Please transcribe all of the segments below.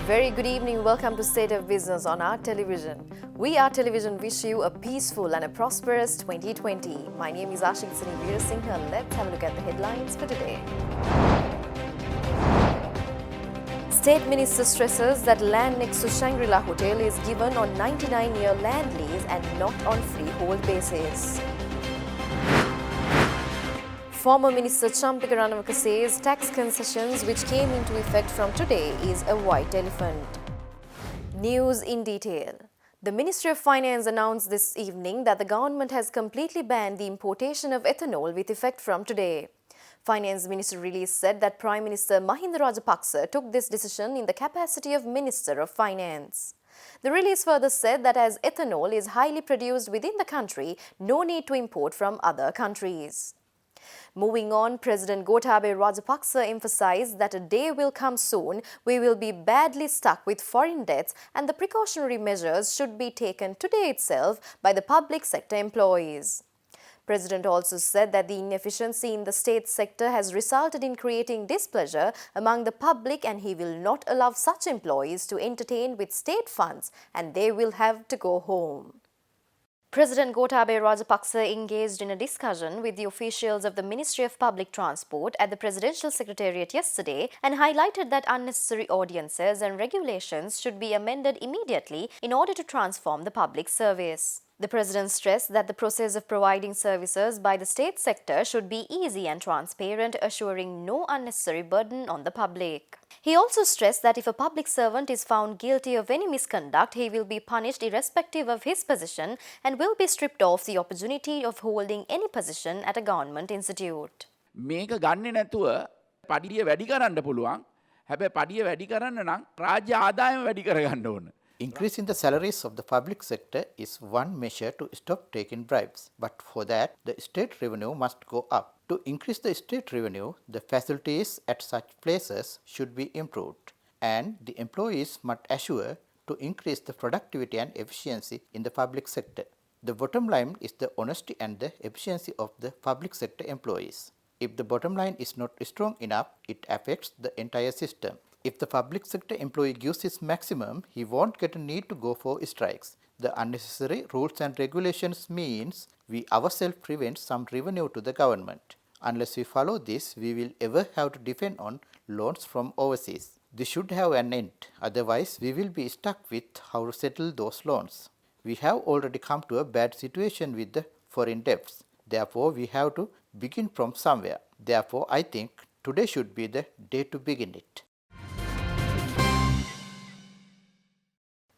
Very good evening. Welcome to State of Business on our television. We, our television, wish you a peaceful and a prosperous 2020. My name is Ashik Sini Veerasinghe. Let's have a look at the headlines for today. State Minister stresses that land next to Shangri-La Hotel is given on 99-year land lease and not on freehold basis. Former Minister Champika Ranawaka says tax concessions which came into effect from today is a white elephant. News in detail. The Ministry of Finance announced this evening that the government has completely banned the importation of ethanol with effect from today. Finance Minister release said that Prime Minister Mahinda Rajapaksa took this decision in the capacity of Minister of Finance. The release further said that as ethanol is highly produced within the country, no need to import from other countries. Moving on, President Gotabaya Rajapaksa emphasized that a day will come soon we will be badly stuck with foreign debts and the precautionary measures should be taken today itself by the public sector employees. President also said that the inefficiency in the state sector has resulted in creating displeasure among the public and he will not allow such employees to entertain with state funds and they will have to go home. President Gotabaya Rajapaksa engaged in a discussion with the officials of the Ministry of Public Transport at the Presidential Secretariat yesterday and highlighted that unnecessary ordinances and regulations should be amended immediately in order to transform the public service. The President stressed that the process of providing services by the state sector should be easy and transparent, assuring no unnecessary burden on the public. He also stressed that if a public servant is found guilty of any misconduct, he will be punished irrespective of his position and will be stripped of the opportunity of holding any position at a government institute. මේක ගන්නේ නැතුව පඩිය වැඩි කරන්න පුළුවන්. හැබැයි පඩිය වැඩි කරන්න නම් රාජ්‍ය ආදායම වැඩි කරගන්න ඕන. Increasing the salaries of the public sector is one measure to stop taking bribes. But for that, the state revenue must go up. To increase the state revenue, the facilities at such places should be improved. And the employees must assure to increase the productivity and efficiency in the public sector. The bottom line is the honesty and the efficiency of the public sector employees. If the bottom line is not strong enough, it affects the entire system. If the public sector employee gives his maximum, he won't get a need to go for strikes. The unnecessary rules and regulations means we ourselves prevent some revenue to the government. Unless we follow this, we will ever have to depend on loans from overseas. This should have an end. Otherwise, we will be stuck with how to settle those loans. We have already come to a bad situation with the foreign debts. Therefore, we have to begin from somewhere. Therefore, I think today should be the day to begin it.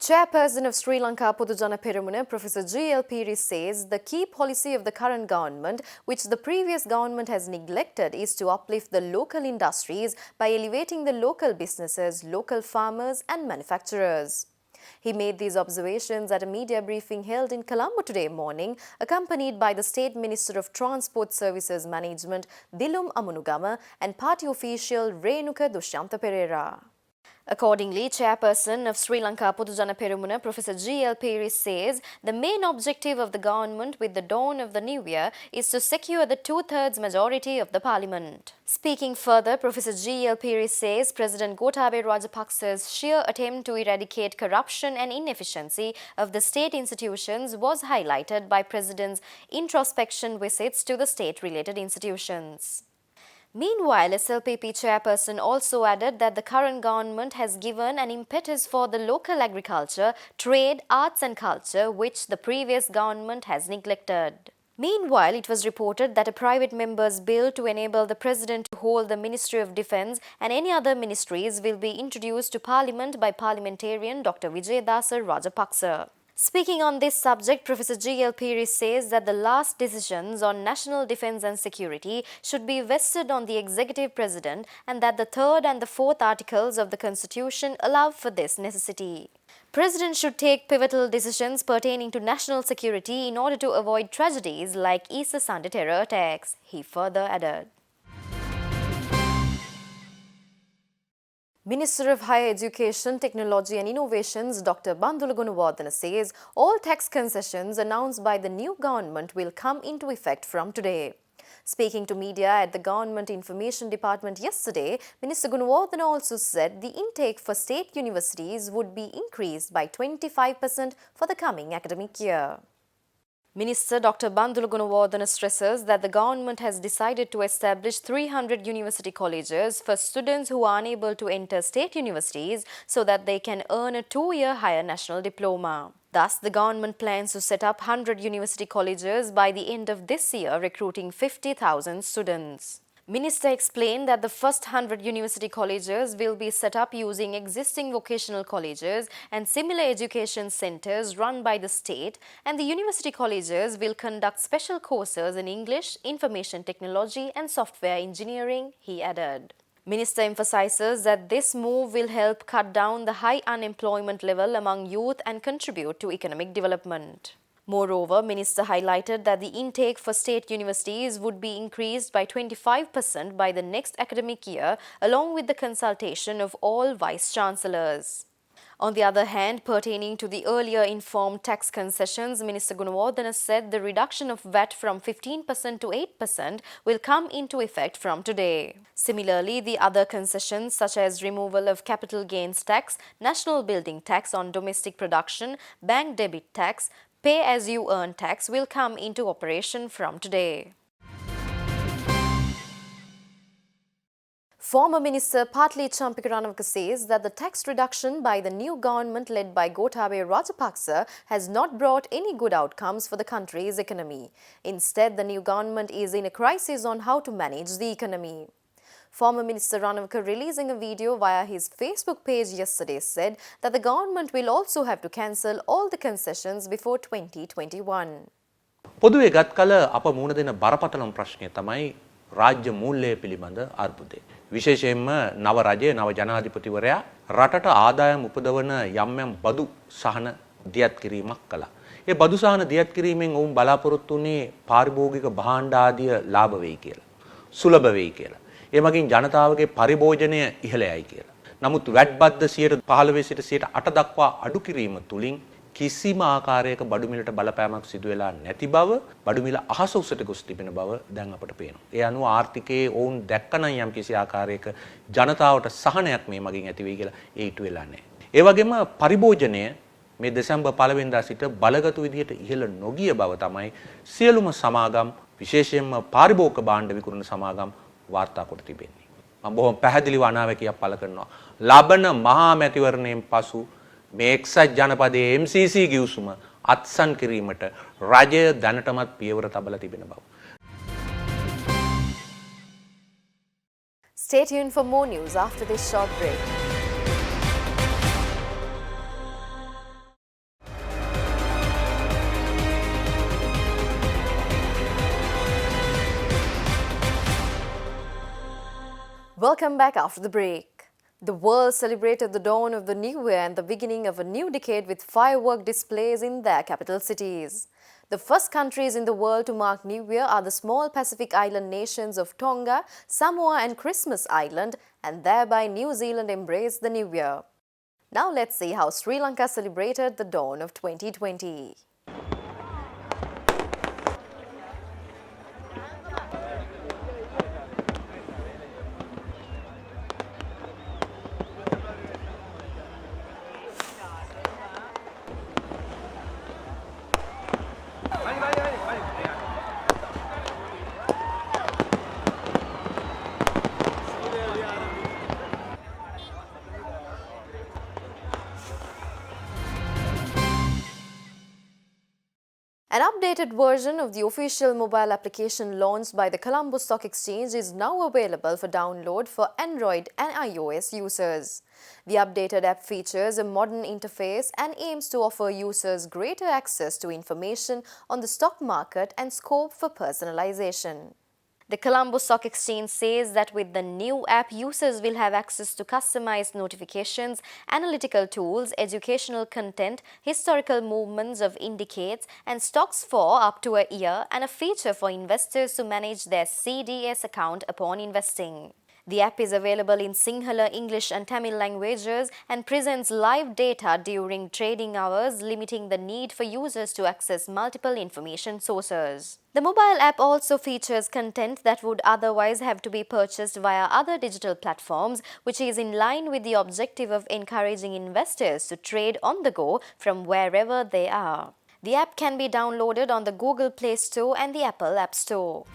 Chairperson of Sri Lanka Podujana Peramuna, Professor G.L. Piri says the key policy of the current government, which the previous government has neglected, is to uplift the local industries by elevating the local businesses, local farmers and manufacturers. He made these observations at a media briefing held in Colombo today morning, accompanied by the State Minister of Transport Services Management, Dilum Amunugama, and party official Renuka Dushyanta Pereira. Accordingly, Chairperson of Sri Lanka Podujana Peramuna, Professor G.L. Piri says the main objective of the government with the dawn of the new year is to secure the two-thirds majority of the parliament. Speaking further, Professor G.L. Piri says President Gotabaya Rajapaksa's sheer attempt to eradicate corruption and inefficiency of the state institutions was highlighted by President's introspection visits to the state-related institutions. Meanwhile, SLPP chairperson also added that the current government has given an impetus for the local agriculture, trade, arts and culture, which the previous government has neglected. Meanwhile, it was reported that a private member's bill to enable the President to hold the Ministry of Defence and any other ministries will be introduced to Parliament by parliamentarian Dr. Vijayadasa Rajapaksa. Speaking on this subject, Professor G.L. Piri says that the last decisions on national defence and security should be vested on the executive president and that the third and the fourth articles of the constitution allow for this necessity. President should take pivotal decisions pertaining to national security in order to avoid tragedies like Easter Sunday terror attacks, he further added. Minister of Higher Education, Technology and Innovations Dr. Bandula Gunawardena says all tax concessions announced by the new government will come into effect from today. Speaking to media at the Government Information Department yesterday, Minister Gunawardena also said the intake for state universities would be increased by 25% for the coming academic year. Minister Dr. Bandula Gunawardena stresses that the government has decided to establish 300 university colleges for students who are unable to enter state universities so that they can earn a 2-year higher national diploma. Thus, the government plans to set up 100 university colleges by the end of this year, recruiting 50,000 students. Minister explained that the first 100 university colleges will be set up using existing vocational colleges and similar education centers run by the state, and the university colleges will conduct special courses in English, information technology and software engineering, he added. Minister emphasizes that this move will help cut down the high unemployment level among youth and contribute to economic development. Moreover, Minister highlighted that the intake for state universities would be increased by 25% by the next academic year, along with the consultation of all vice-chancellors. On the other hand, pertaining to the earlier informed tax concessions, Minister Gunawardena said the reduction of VAT from 15% to 8% will come into effect from today. Similarly, the other concessions such as removal of capital gains tax, national building tax on domestic production, bank debit tax, pay-as-you-earn tax will come into operation from today. Former Minister Patli Champikaranawaka says that the tax reduction by the new government led by Gotabaya Rajapaksa has not brought any good outcomes for the country's economy. Instead, the new government is in a crisis on how to manage the economy. Former Minister Ranawaka, releasing a video via his Facebook page yesterday, said that the government will also have to cancel all the concessions before 2021. පොදුවේ ගත් කල අප මුණ දෙන බරපතලම ප්‍රශ්නය තමයි රාජ්‍ය මූල්‍යය පිළිබඳ අර්බුදය. විශේෂයෙන්ම නව රජය නව ජනාධිපතිවරයා රටට ආදායම් උපදවන යම් යම් බදු සහන දියත් කිරීමක් කළා. ඒ බදු සහන දියත් කිරීමෙන් ඔවුන් බලාපොරොත්තු වුණේ පාරිභෝගික භාණ්ඩ ආදිය ලාභ වෙයි කියලා. සුලභ වෙයි කියලා. ඒ මගින් ජනතාවගේ පරිභෝජනය ඉහළ යයි කියලා. නමුත් වැට් බද්ද 15 සිට 8 දක්වා අඩු කිරීම තුලින් කිසිම ආකාරයක බඩු මිලට බලපෑමක් සිදු වෙලා නැති බව, බඩු මිල අහස උසට ගොස් තිබෙන බව දැන් අපට පේනවා. ඒ අනුව ආර්ථිකයේ ඔවුන් දැක්කනම් යම් කිසි ආකාරයක ජනතාවට සහනයක් මේ මගින් ඇති වෙයි කියලා ඒ ඉටු වෙලා නැහැ. ඒ වගේම පරිභෝජනය මේ දෙසැම්බර් 1 වෙනිදා සිට බලගතු විදිහට ඉහළ නොගිය බව තමයි සියලුම සමාගම් විශේෂයෙන්ම පාරිභෝගික භාණ්ඩ විකුණන සමාගම් වාර්තා කොට තිබෙන්නේ. මම බොහොම පැහැදිලිව අනාවැකියක් පළ කරනවා. ලබන මහා මැතිවරණයෙන් පසු මේ එක්සත් ජනපදයේ MCC ගිවිසුම අත්සන් කිරීමට රජය දැනටමත් පියවර තබලා තිබෙන බව. Stay tuned for more news after this short break. Welcome back after the break. The world celebrated the dawn of the new year and the beginning of a new decade with firework displays in their capital cities. The first countries in the world to mark New Year are the small Pacific island nations of Tonga, Samoa and Christmas Island, and thereby New Zealand embraced the New Year. Now let's see how Sri Lanka celebrated the dawn of 2020. An updated version of the official mobile application launched by the Colombo Stock Exchange is now available for download for Android and iOS users. The updated app features a modern interface and aims to offer users greater access to information on the stock market and scope for personalization. The Colombo Stock Exchange says that with the new app, users will have access to customized notifications, analytical tools, educational content, historical movements of indicates, and stocks for up to a year, and a feature for investors to manage their CDS account upon investing. The app is available in Sinhala, English and Tamil languages and presents live data during trading hours, limiting the need for users to access multiple information sources. The mobile app also features content that would otherwise have to be purchased via other digital platforms, which is in line with the objective of encouraging investors to trade on the go from wherever they are. The app can be downloaded on the Google Play Store and the Apple App Store.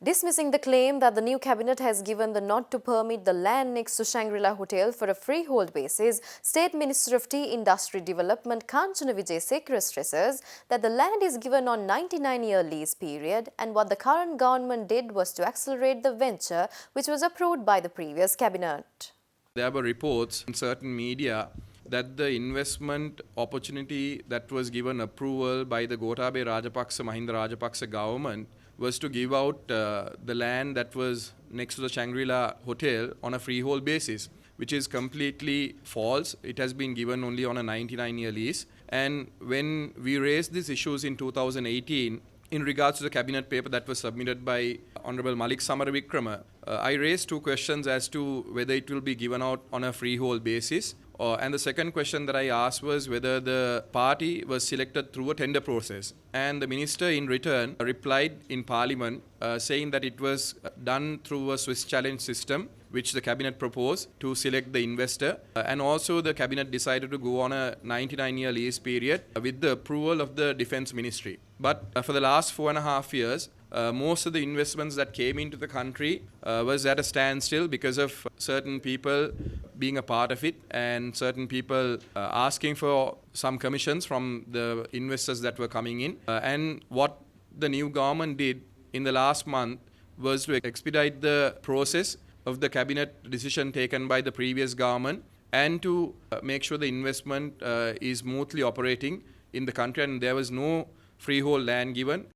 Dismissing the claim that the new cabinet has given the nod to permit the land next to Shangri-La Hotel for a freehold basis, State Minister of Tea Industry Development Kanchana Wijesekara stresses that the land is given on 99-year lease period and what the current government did was to accelerate the venture which was approved by the previous cabinet. There were reports in certain media that the investment opportunity that was given approval by the Gotabaya Rajapaksa Mahinda Rajapaksa government was to give out the land that was next to the Shangri-La Hotel on a freehold basis, which is completely false. It has been given only on a 99-year lease. And when we raised these issues in 2018, in regards to the cabinet paper that was submitted by Honorable Malik Samaravikrama, I raised two questions as to whether it will be given out on a freehold basis. And the second question that I asked was whether the party was selected through a tender process. And the minister in return replied in parliament saying that it was done through a Swiss challenge system which the cabinet proposed to select the investor. And also the cabinet decided to go on a 99-year lease period with the approval of the defense ministry. But for the last 4.5 years, most of the investments that came into the country was at a standstill because of certain people being a part of it and certain people asking for some commissions from the investors that were coming in. And what the new government did in the last month was to expedite the process of the cabinet decision taken by the previous government and to make sure the investment is smoothly operating in the country and there was no freehold land given.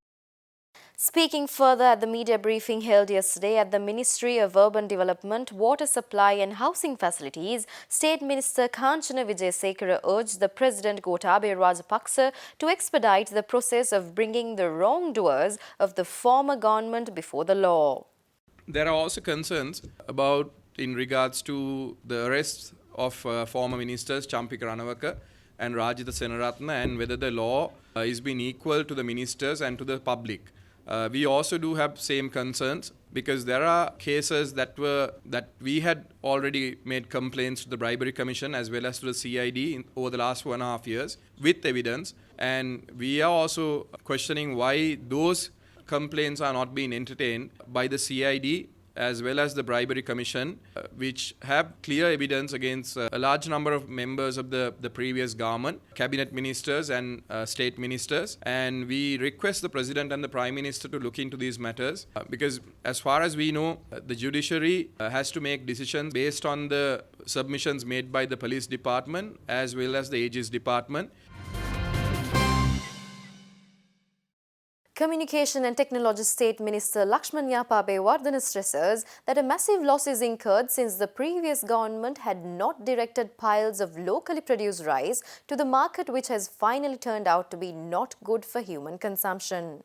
Speaking further at the media briefing held yesterday at the Ministry of Urban Development, Water Supply and Housing Facilities, State Minister Kanchana Wijesekara urged the President Gotabaya Rajapaksa to expedite the process of bringing the wrongdoers of the former government before the law. There are also concerns about in regards to the arrests of former ministers Champika Ranawaka and Rajitha Senaratna and whether the law is being equal to the ministers and to the public. We also do have same concerns because there are cases that we had already made complaints to the Bribery Commission as well as to the CID over the last 1.5 years with evidence, and we are also questioning why those complaints are not being entertained by the CID as well as the Bribery Commission, which have clear evidence against a large number of members of the previous government, cabinet ministers and state ministers. And we request the President and the Prime Minister to look into these matters because as far as we know, the judiciary has to make decisions based on the submissions made by the Police Department as well as the Aegis Department. Communication and Technology State Minister Lakshman Abeyewardene stresses that a massive loss is incurred since the previous government had not directed piles of locally produced rice to the market, which has finally turned out to be not good for human consumption.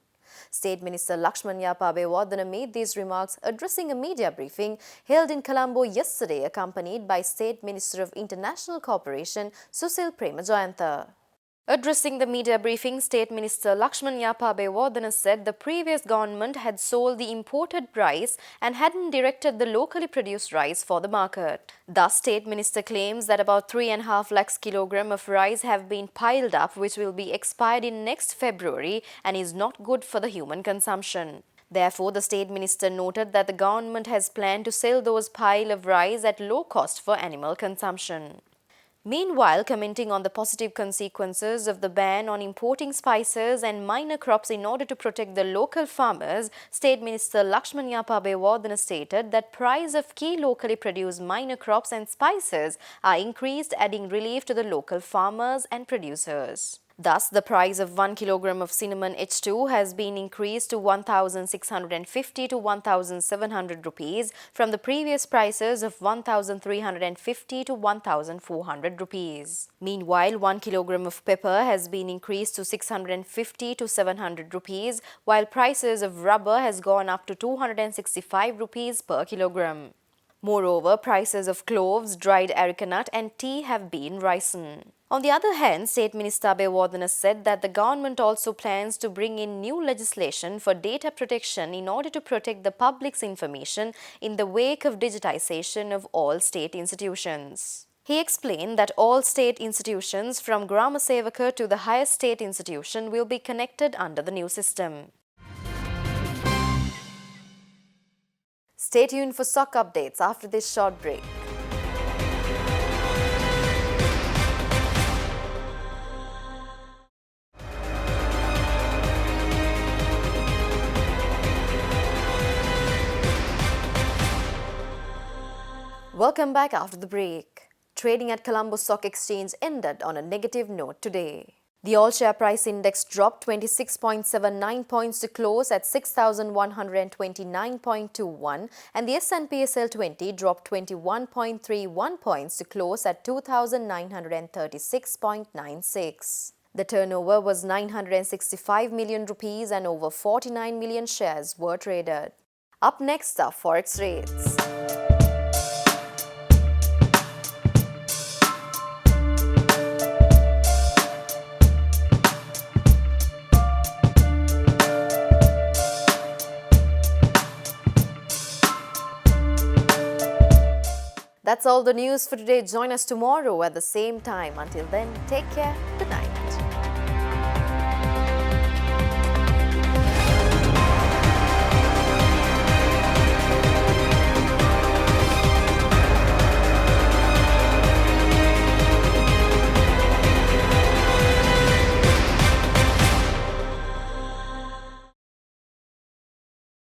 State Minister Lakshman Abeyewardene made these remarks addressing a media briefing held in Colombo yesterday, accompanied by State Minister of International Cooperation Susil Premajayantha. Addressing the media briefing, State Minister Lakshman Abeyewardene said the previous government had sold the imported rice and hadn't directed the locally produced rice for the market. Thus, State Minister claims that about 3.5 lakhs kilogram of rice have been piled up, which will be expired in next February and is not good for the human consumption. Therefore, the State Minister noted that the government has planned to sell those pile of rice at low cost for animal consumption. Meanwhile, commenting on the positive consequences of the ban on importing spices and minor crops in order to protect the local farmers, State Minister Lakshman Abeyewardene stated that price of key locally produced minor crops and spices are increased, adding relief to the local farmers and producers. Thus, the price of 1 kilogram of cinnamon H2 has been increased to 1,650 to 1,700 rupees from the previous prices of 1,350 to 1,400 rupees. Meanwhile, 1 kilogram of pepper has been increased to 650 to 700 rupees, while prices of rubber has gone up to 265 rupees per kilogram. Moreover, prices of cloves, dried areca nut and tea have been risen. On the other hand, State Minister Abewardena said that the government also plans to bring in new legislation for data protection in order to protect the public's information in the wake of digitization of all state institutions. He explained that all state institutions from Grama Sevaka to the highest state institution will be connected under the new system. Stay tuned for stock updates after this short break. Welcome back after the break. Trading at Colombo Stock Exchange ended on a negative note today. The all-share price index dropped 26.79 points to close at 6,129.21 and the S&P SL20 dropped 21.31 points to close at 2,936.96. The turnover was 965 million rupees and over 49 million shares were traded. Up next are Forex rates. That's all the news for today. Join us tomorrow at the same time. Until then, take care. Good night.